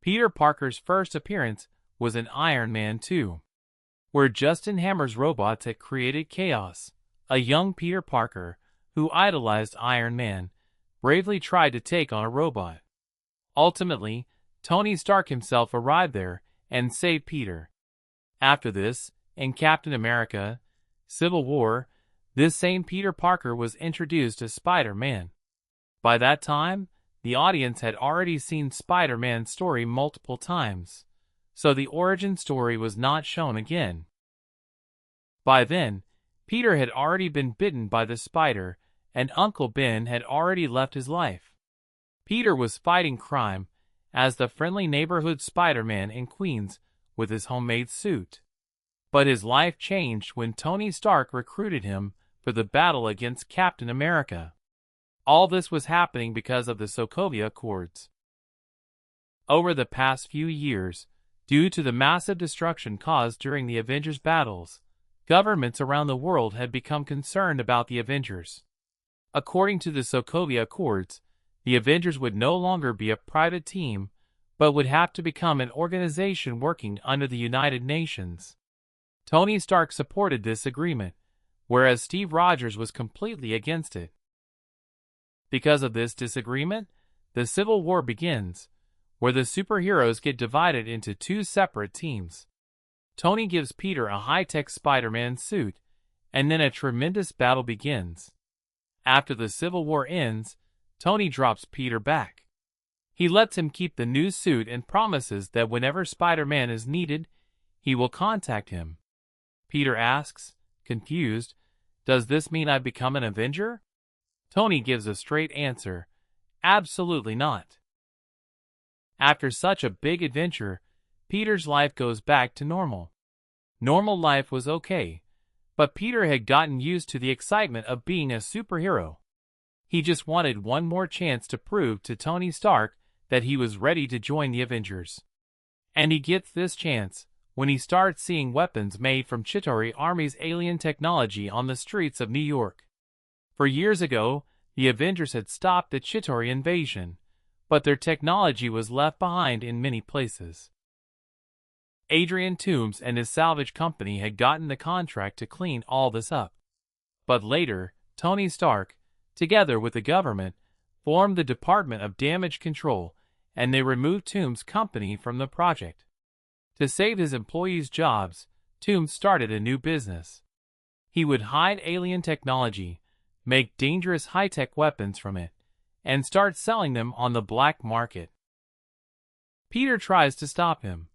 Peter Parker's first appearance was in Iron Man 2, where Justin Hammer's robots had created chaos. A young Peter Parker, who idolized Iron Man, bravely tried to take on a robot. Ultimately, Tony Stark himself arrived there and saved Peter. After this, in Captain America: Civil War, this same Peter Parker was introduced as Spider-Man. By that time, the audience had already seen Spider-Man's story multiple times, so the origin story was not shown again. By then, Peter had already been bitten by the spider, and Uncle Ben had already left his life. Peter was fighting crime as the friendly neighborhood Spider-Man in Queens with his homemade suit. But his life changed when Tony Stark recruited him for the battle against Captain America. All this was happening because of the Sokovia Accords. Over the past few years, due to the massive destruction caused during the Avengers battles, governments around the world had become concerned about the Avengers. According to the Sokovia Accords, the Avengers would no longer be a private team, but would have to become an organization working under the United Nations. Tony Stark supported this agreement, whereas Steve Rogers was completely against it. Because of this disagreement, the Civil War begins, where the superheroes get divided into two separate teams. Tony gives Peter a high-tech Spider-Man suit, and then a tremendous battle begins. After the Civil War ends, Tony drops Peter back. He lets him keep the new suit and promises that whenever Spider-Man is needed, he will contact him. Peter asks, confused, "Does this mean I've become an Avenger?" Tony gives a straight answer, "Absolutely not." After such a big adventure, Peter's life goes back to normal. Normal life was okay, but Peter had gotten used to the excitement of being a superhero. He just wanted one more chance to prove to Tony Stark that he was ready to join the Avengers. And he gets this chance when he starts seeing weapons made from Chitauri Army's alien technology on the streets of New York. For years ago, the Avengers had stopped the Chitauri invasion, but their technology was left behind in many places. Adrian Toomes and his salvage company had gotten the contract to clean all this up. But later, Tony Stark, together with the government, formed the Department of Damage Control, and they removed Toomes' company from the project. To save his employees' jobs, Toomes started a new business. He would hide alien technology, make dangerous high-tech weapons from it, and start selling them on the black market. Peter tries to stop him,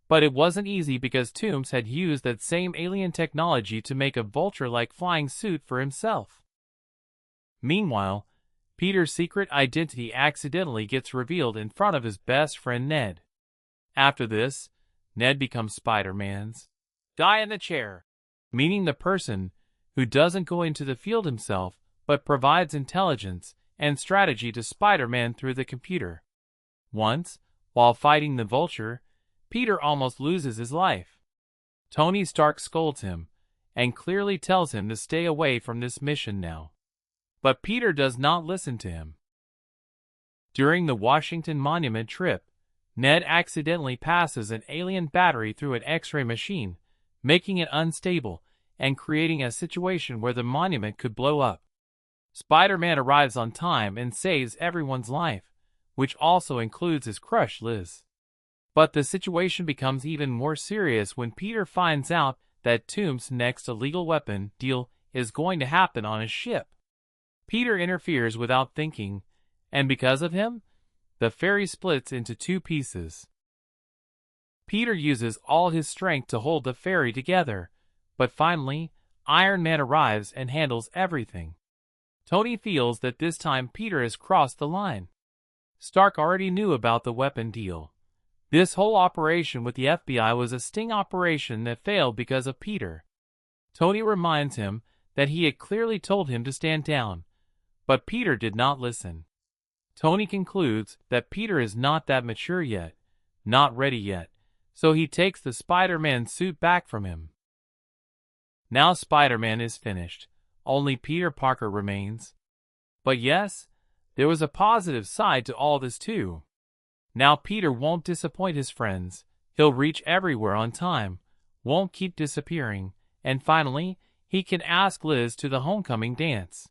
but it wasn't easy because Toomes had used that same alien technology to make a vulture-like flying suit for himself. Meanwhile, Peter's secret identity accidentally gets revealed in front of his best friend Ned. After this, Ned becomes Spider-Man's guy in the chair, meaning the person who doesn't go into the field himself but provides intelligence and strategy to Spider-Man through the computer. Once, while fighting the Vulture, Peter almost loses his life. Tony Stark scolds him and clearly tells him to stay away from this mission now. But Peter does not listen to him. During the Washington Monument trip, Ned accidentally passes an alien battery through an X-ray machine, making it unstable and creating a situation where the monument could blow up. Spider-Man arrives on time and saves everyone's life, which also includes his crush Liz. But the situation becomes even more serious when Peter finds out that Toomes' next illegal weapon deal is going to happen on his ship. Peter interferes without thinking, and because of him, the ferry splits into two pieces. Peter uses all his strength to hold the ferry together, but finally, Iron Man arrives and handles everything. Tony feels that this time Peter has crossed the line. Stark already knew about the weapon deal. This whole operation with the FBI was a sting operation that failed because of Peter. Tony reminds him that he had clearly told him to stand down, but Peter did not listen. Tony concludes that Peter is not that mature yet, not ready yet, so he takes the Spider-Man suit back from him. Now Spider-Man is finished, only Peter Parker remains. But yes, there was a positive side to all this too. Now Peter won't disappoint his friends, he'll reach everywhere on time, won't keep disappearing, and finally, he can ask Liz to the homecoming dance.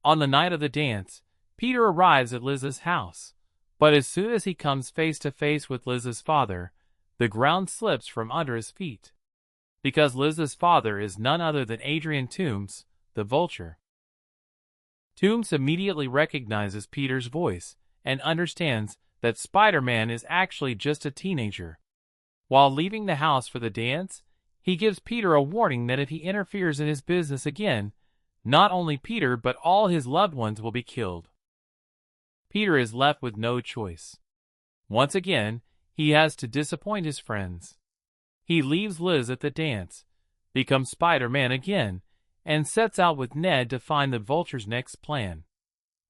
On the night of the dance, Peter arrives at Liz's house, but as soon as he comes face to face with Liz's father, the ground slips from under his feet. Because Liz's father is none other than Adrian Toombs, the Vulture. Toombs immediately recognizes Peter's voice and understands that Spider-Man is actually just a teenager. While leaving the house for the dance, he gives Peter a warning that if he interferes in his business again, not only Peter but all his loved ones will be killed. Peter is left with no choice. Once again, he has to disappoint his friends. He leaves Liz at the dance, becomes Spider-Man again, and sets out with Ned to find the Vulture's next plan.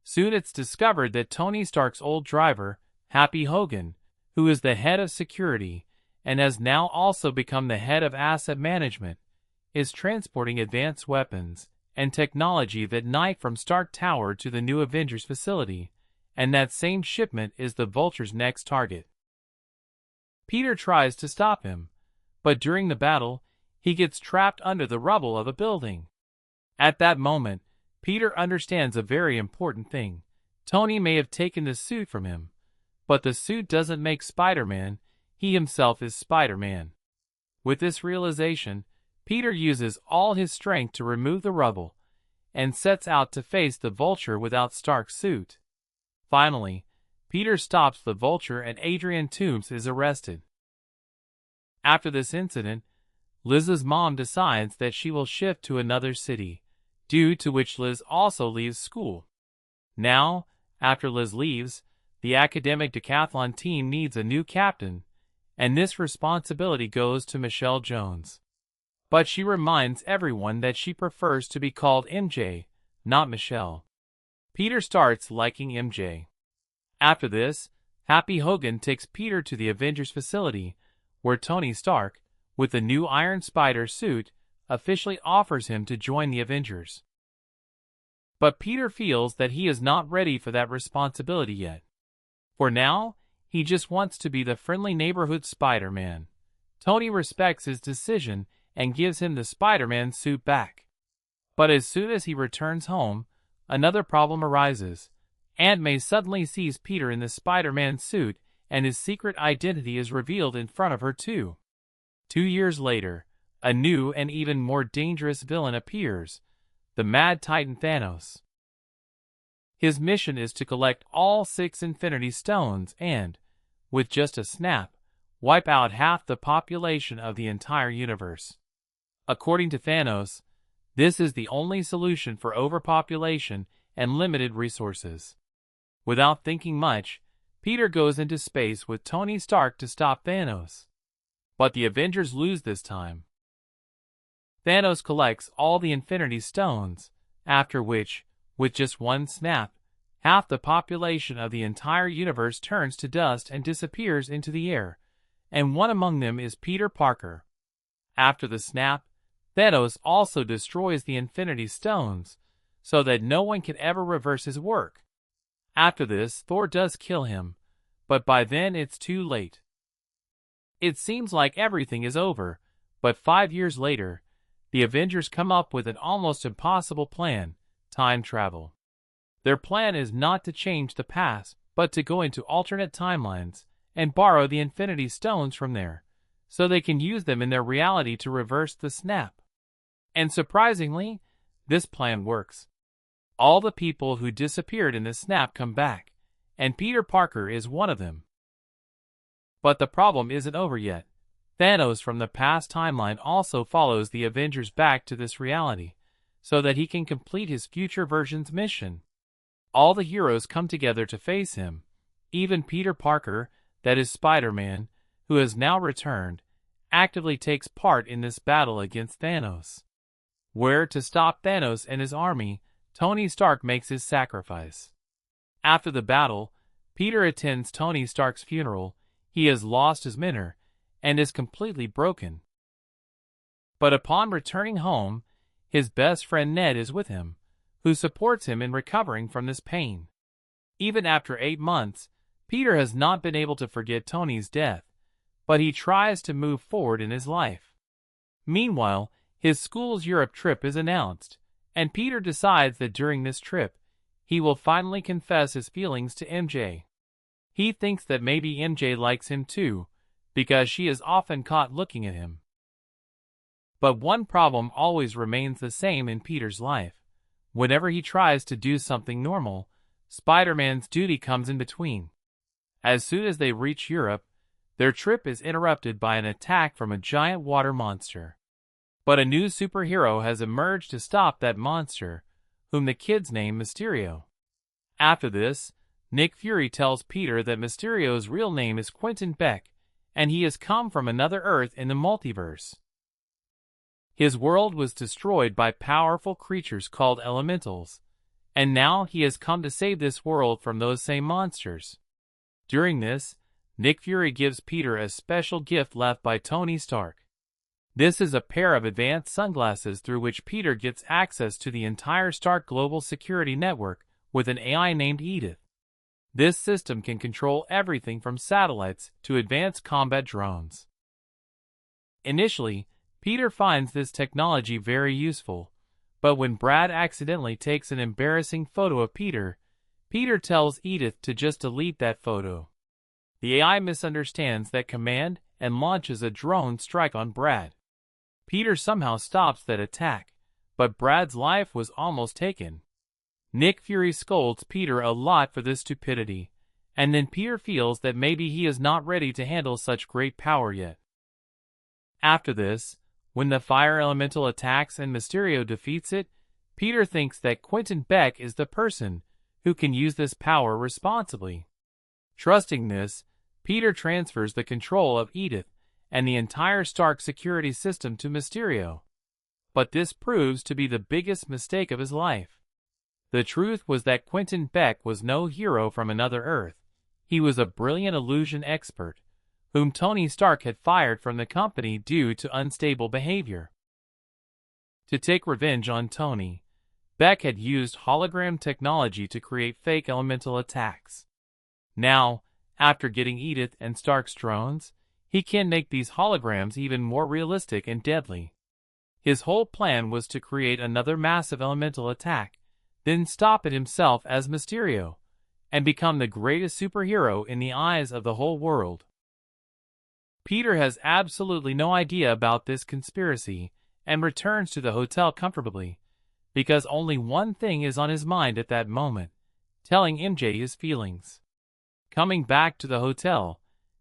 Soon it's discovered that Tony Stark's old driver, Happy Hogan, who is the head of security and has now also become the head of asset management, is transporting advanced weapons and technology that night from Stark Tower to the new Avengers facility, and that same shipment is the Vulture's next target. Peter tries to stop him, but during the battle, he gets trapped under the rubble of a building. At that moment, Peter understands a very important thing. Tony may have taken the suit from him, but the suit doesn't make Spider-Man, he himself is Spider-Man. With this realization, Peter uses all his strength to remove the rubble, and sets out to face the Vulture without Stark's suit. Finally, Peter stops the Vulture and Adrian Toombs is arrested. After this incident, Liz's mom decides that she will shift to another city, due to which Liz also leaves school. Now, after Liz leaves, the academic decathlon team needs a new captain, and this responsibility goes to Michelle Jones. But she reminds everyone that she prefers to be called MJ, not Michelle. Peter starts liking MJ. After this, Happy Hogan takes Peter to the Avengers facility, where Tony Stark, with the new Iron Spider suit, officially offers him to join the Avengers. But Peter feels that he is not ready for that responsibility yet. For now, he just wants to be the friendly neighborhood Spider-Man. Tony respects his decision and gives him the Spider-Man suit back. But as soon as he returns home, another problem arises. Aunt May suddenly sees Peter in the Spider-Man suit, and his secret identity is revealed in front of her too. 2 years later, a new and even more dangerous villain appears, the Mad Titan Thanos. His mission is to collect all 6 Infinity Stones and, with just a snap, wipe out half the population of the entire universe. According to Thanos, this is the only solution for overpopulation and limited resources. Without thinking much, Peter goes into space with Tony Stark to stop Thanos. But the Avengers lose this time. Thanos collects all the Infinity Stones, after which, with just one snap, half the population of the entire universe turns to dust and disappears into the air, and one among them is Peter Parker. After the snap, Thanos also destroys the Infinity Stones, so that no one can ever reverse his work. After this, Thor does kill him, but by then it's too late. It seems like everything is over, but 5 years later, the Avengers come up with an almost impossible plan: time travel. Their plan is not to change the past, but to go into alternate timelines and borrow the Infinity Stones from there, so they can use them in their reality to reverse the snap. And surprisingly, this plan works. All the people who disappeared in the snap come back, and Peter Parker is one of them. But the problem isn't over yet. Thanos from the past timeline also follows the Avengers back to this reality, so that he can complete his future version's mission. All the heroes come together to face him, even Peter Parker, that is Spider-Man, who has now returned, actively takes part in this battle against Thanos. Where, to stop Thanos and his army, Tony Stark makes his sacrifice. After the battle, Peter attends Tony Stark's funeral. He has lost his mentor, and is completely broken. But upon returning home, his best friend Ned is with him, who supports him in recovering from this pain. Even after 8 months, Peter has not been able to forget Tony's death, but he tries to move forward in his life. Meanwhile, his school's Europe trip is announced, and Peter decides that during this trip, he will finally confess his feelings to MJ. He thinks that maybe MJ likes him too, because she is often caught looking at him. But one problem always remains the same in Peter's life. Whenever he tries to do something normal, Spider-Man's duty comes in between. As soon as they reach Europe, their trip is interrupted by an attack from a giant water monster. But a new superhero has emerged to stop that monster, whom the kids name Mysterio. After this, Nick Fury tells Peter that Mysterio's real name is Quentin Beck, and he has come from another Earth in the multiverse. His world was destroyed by powerful creatures called elementals, and now he has come to save this world from those same monsters. During this, Nick Fury gives Peter a special gift left by Tony Stark. This is a pair of advanced sunglasses through which Peter gets access to the entire Stark global security network with an AI named Edith. This system can control everything from satellites to advanced combat drones. Initially, Peter finds this technology very useful, but when Brad accidentally takes an embarrassing photo of Peter, Peter tells Edith to just delete that photo. The AI misunderstands that command and launches a drone strike on Brad. Peter somehow stops that attack, but Brad's life was almost taken. Nick Fury scolds Peter a lot for this stupidity, and then Peter feels that maybe he is not ready to handle such great power yet. After this, when the fire elemental attacks and Mysterio defeats it, Peter thinks that Quentin Beck is the person who can use this power responsibly. Trusting this, Peter transfers the control of Edith and the entire Stark security system to Mysterio. But this proves to be the biggest mistake of his life. The truth was that Quentin Beck was no hero from another Earth. He was a brilliant illusion expert, whom Tony Stark had fired from the company due to unstable behavior. To take revenge on Tony, Beck had used hologram technology to create fake elemental attacks. Now, after getting Edith and Stark's drones, he can make these holograms even more realistic and deadly. His whole plan was to create another massive elemental attack, then stop it himself as Mysterio, and become the greatest superhero in the eyes of the whole world. Peter has absolutely no idea about this conspiracy and returns to the hotel comfortably, because only one thing is on his mind at that moment, telling MJ his feelings. Coming back to the hotel,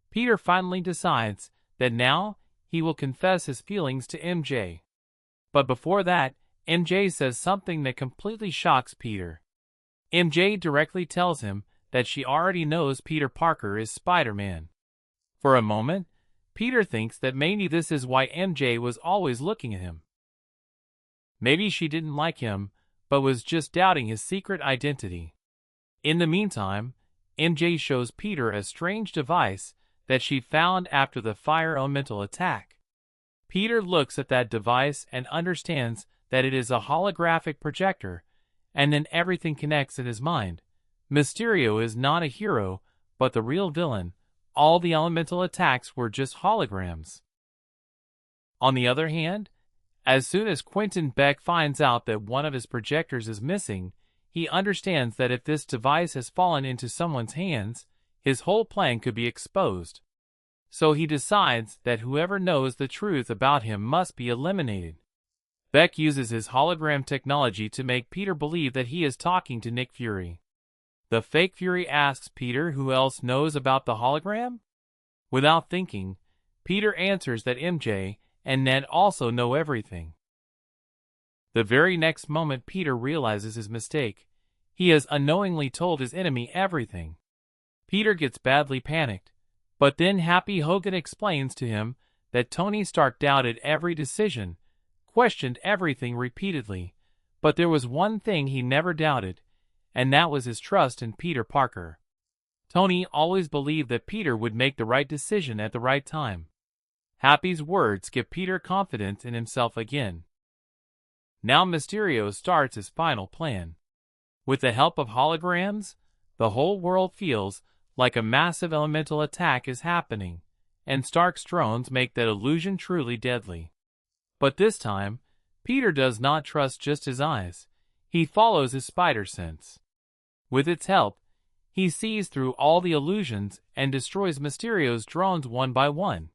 Peter finally decides that now he will confess his feelings to MJ. But before that, MJ says something that completely shocks Peter. MJ directly tells him that she already knows Peter Parker is Spider-Man. For a moment, Peter thinks that maybe this is why MJ was always looking at him. Maybe she didn't like him, but was just doubting his secret identity. In the meantime, MJ shows Peter a strange device that she found after the fire elemental attack. Peter looks at that device and understands that it is a holographic projector, and then everything connects in his mind. Mysterio is not a hero, but the real villain. All the elemental attacks were just holograms. On the other hand, as soon as Quentin Beck finds out that one of his projectors is missing, he understands that if this device has fallen into someone's hands, his whole plan could be exposed. So he decides that whoever knows the truth about him must be eliminated. Beck uses his hologram technology to make Peter believe that he is talking to Nick Fury. The fake Fury asks Peter who else knows about the hologram? Without thinking, Peter answers that MJ and Ned also know everything. The very next moment Peter realizes his mistake. He has unknowingly told his enemy everything. Peter gets badly panicked, but then Happy Hogan explains to him that Tony Stark doubted every decision, questioned everything repeatedly, but there was one thing he never doubted, and that was his trust in Peter Parker. Tony always believed that Peter would make the right decision at the right time. Happy's words give Peter confidence in himself again. Now Mysterio starts his final plan. With the help of holograms, the whole world feels like a massive elemental attack is happening, and Stark's drones make that illusion truly deadly. But this time, Peter does not trust just his eyes. He follows his spider sense. With its help, he sees through all the illusions and destroys Mysterio's drones one by one.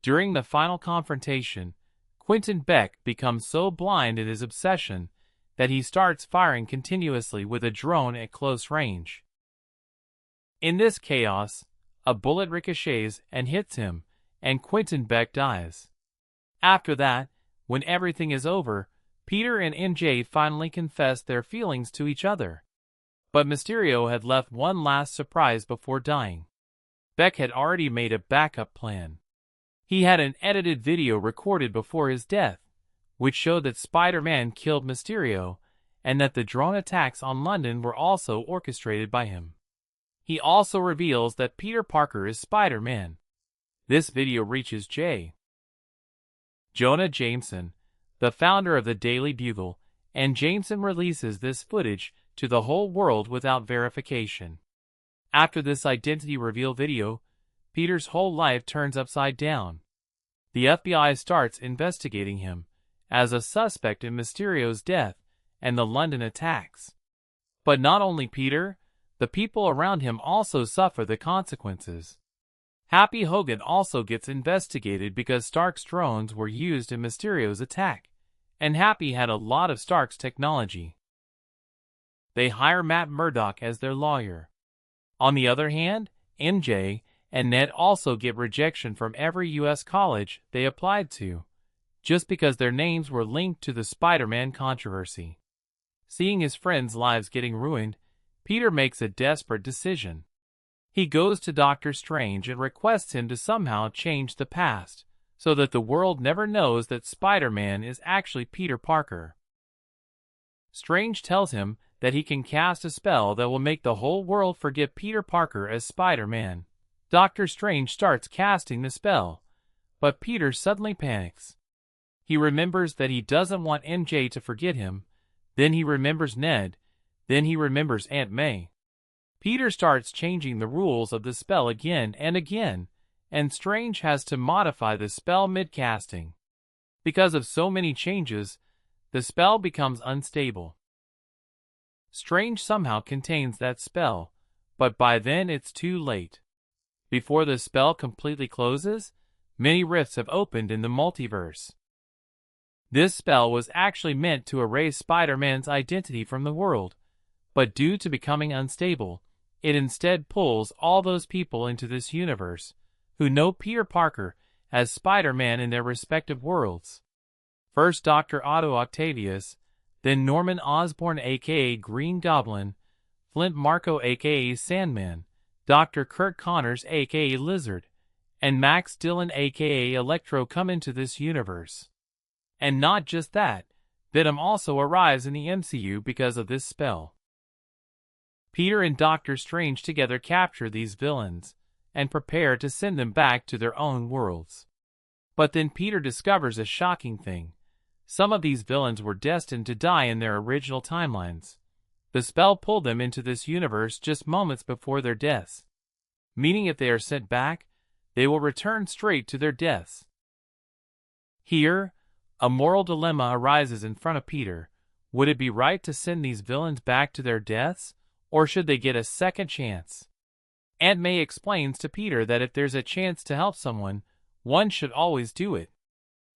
During the final confrontation, Quentin Beck becomes so blind in his obsession that he starts firing continuously with a drone at close range. In this chaos, a bullet ricochets and hits him, and Quentin Beck dies. After that, when everything is over, Peter and MJ finally confess their feelings to each other. But Mysterio had left one last surprise before dying. Beck had already made a backup plan. He had an edited video recorded before his death, which showed that Spider-Man killed Mysterio, and that the drone attacks on London were also orchestrated by him. He also reveals that Peter Parker is Spider-Man. This video reaches J. Jonah Jameson, the founder of the Daily Bugle, and Jameson releases this footage to the whole world without verification. After this identity reveal video, Peter's whole life turns upside down. The FBI starts investigating him as a suspect in Mysterio's death and the London attacks. But not only Peter, the people around him also suffer the consequences. Happy Hogan also gets investigated because Stark's drones were used in Mysterio's attack, and Happy had a lot of Stark's technology. They hire Matt Murdock as their lawyer. On the other hand, MJ and Ned also get rejection from every U.S. college they applied to, just because their names were linked to the Spider-Man controversy. Seeing his friends' lives getting ruined, Peter makes a desperate decision. He goes to Doctor Strange and requests him to somehow change the past, so that the world never knows that Spider-Man is actually Peter Parker. Strange tells him that he can cast a spell that will make the whole world forget Peter Parker as Spider-Man. Doctor Strange starts casting the spell, but Peter suddenly panics. He remembers that he doesn't want MJ to forget him, then he remembers Ned, then he remembers Aunt May. Peter starts changing the rules of the spell again and again, and Strange has to modify the spell mid-casting. Because of so many changes, the spell becomes unstable. Strange somehow contains that spell, but by then it's too late. Before the spell completely closes, many rifts have opened in the multiverse. This spell was actually meant to erase Spider-Man's identity from the world, but due to becoming unstable, it instead pulls all those people into this universe who know Peter Parker as Spider-Man in their respective worlds. First Dr. Otto Octavius, then Norman Osborn aka Green Goblin, Flint Marko aka Sandman, Dr. Kurt Connors aka Lizard, and Max Dillon aka Electro come into this universe. And not just that, Venom also arrives in the MCU because of this spell. Peter and Doctor Strange together capture these villains, and prepare to send them back to their own worlds. But then Peter discovers a shocking thing. Some of these villains were destined to die in their original timelines. The spell pulled them into this universe just moments before their deaths, meaning if they are sent back, they will return straight to their deaths. Here, a moral dilemma arises in front of Peter. Would it be right to send these villains back to their deaths, or should they get a second chance? Aunt May explains to Peter that if there's a chance to help someone, one should always do it.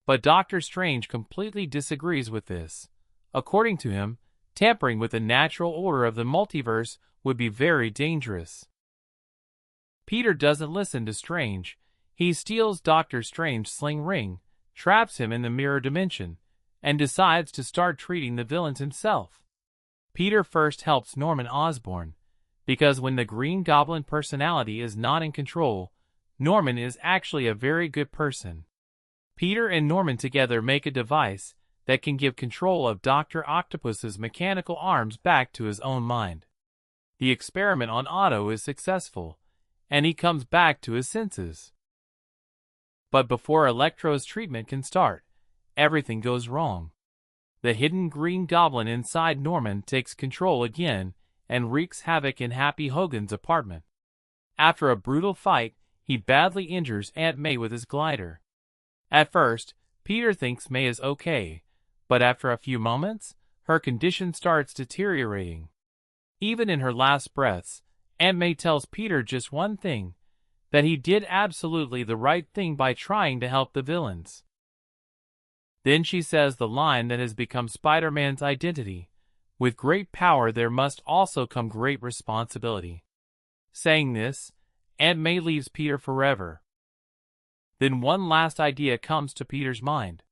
But Doctor Strange completely disagrees with this. According to him, tampering with the natural order of the multiverse would be very dangerous. Peter doesn't listen to Strange. He steals Doctor Strange's sling ring, traps him in the mirror dimension, and decides to start treating the villains himself. Peter first helps Norman Osborn, because when the Green Goblin personality is not in control, Norman is actually a very good person. Peter and Norman together make a device that can give control of Dr. Octopus's mechanical arms back to his own mind. The experiment on Otto is successful, and he comes back to his senses. But before Electro's treatment can start, everything goes wrong. The hidden Green Goblin inside Norman takes control again and wreaks havoc in Happy Hogan's apartment. After a brutal fight, he badly injures Aunt May with his glider. At first, Peter thinks May is okay, but after a few moments, her condition starts deteriorating. Even in her last breaths, Aunt May tells Peter just one thing, that he did absolutely the right thing by trying to help the villains. Then she says the line that has become Spider-Man's identity, "With great power there must also come great responsibility." Saying this, Aunt May leaves Peter forever. Then one last idea comes to Peter's mind.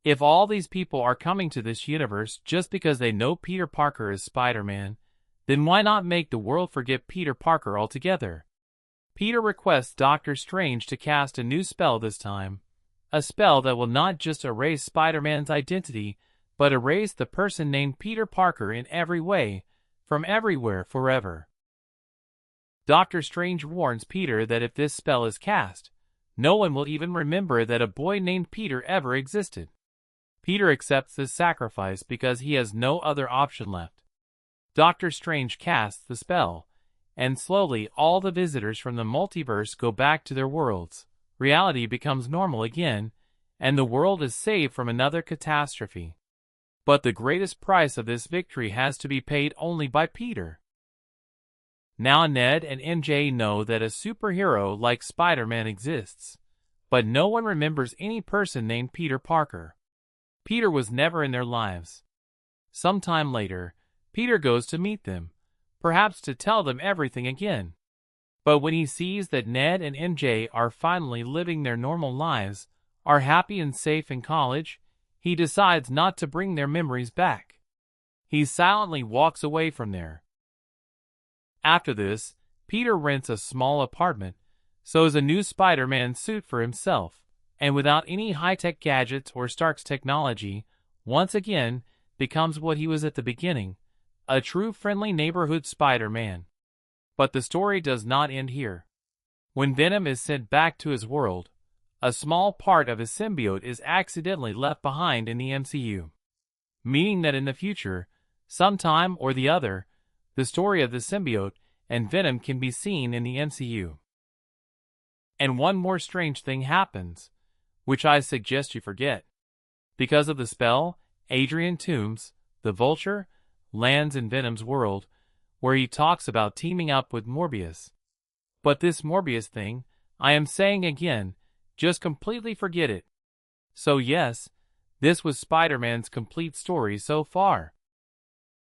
If all these people are coming to this universe just because they know Peter Parker is Spider-Man, then why not make the world forget Peter Parker altogether? Peter requests Doctor Strange to cast a new spell this time, a spell that will not just erase Spider-Man's identity, but erase the person named Peter Parker in every way, from everywhere forever. Doctor Strange warns Peter that if this spell is cast, no one will even remember that a boy named Peter ever existed. Peter accepts this sacrifice because he has no other option left. Doctor Strange casts the spell, and slowly all the visitors from the multiverse go back to their worlds. Reality becomes normal again, and the world is saved from another catastrophe. But the greatest price of this victory has to be paid only by Peter. Now Ned and MJ know that a superhero like Spider-Man exists, but no one remembers any person named Peter Parker. Peter was never in their lives. Sometime later, Peter goes to meet them, perhaps to tell them everything again. But when he sees that Ned and MJ are finally living their normal lives, are happy and safe in college, he decides not to bring their memories back. He silently walks away from there. After this, Peter rents a small apartment, sews a new Spider-Man suit for himself, and without any high-tech gadgets or Stark's technology, once again becomes what he was at the beginning, a true friendly neighborhood Spider-Man. But the story does not end here. When Venom is sent back to his world, a small part of his symbiote is accidentally left behind in the MCU, meaning that in the future, sometime or the other, the story of the symbiote and Venom can be seen in the MCU. And one more strange thing happens, which I suggest you forget. Because of the spell, Adrian Toomes, the Vulture, lands in Venom's world, where he talks about teaming up with Morbius. But this Morbius thing, I am saying again, just completely forget it. So yes, this was Spider-Man's complete story so far.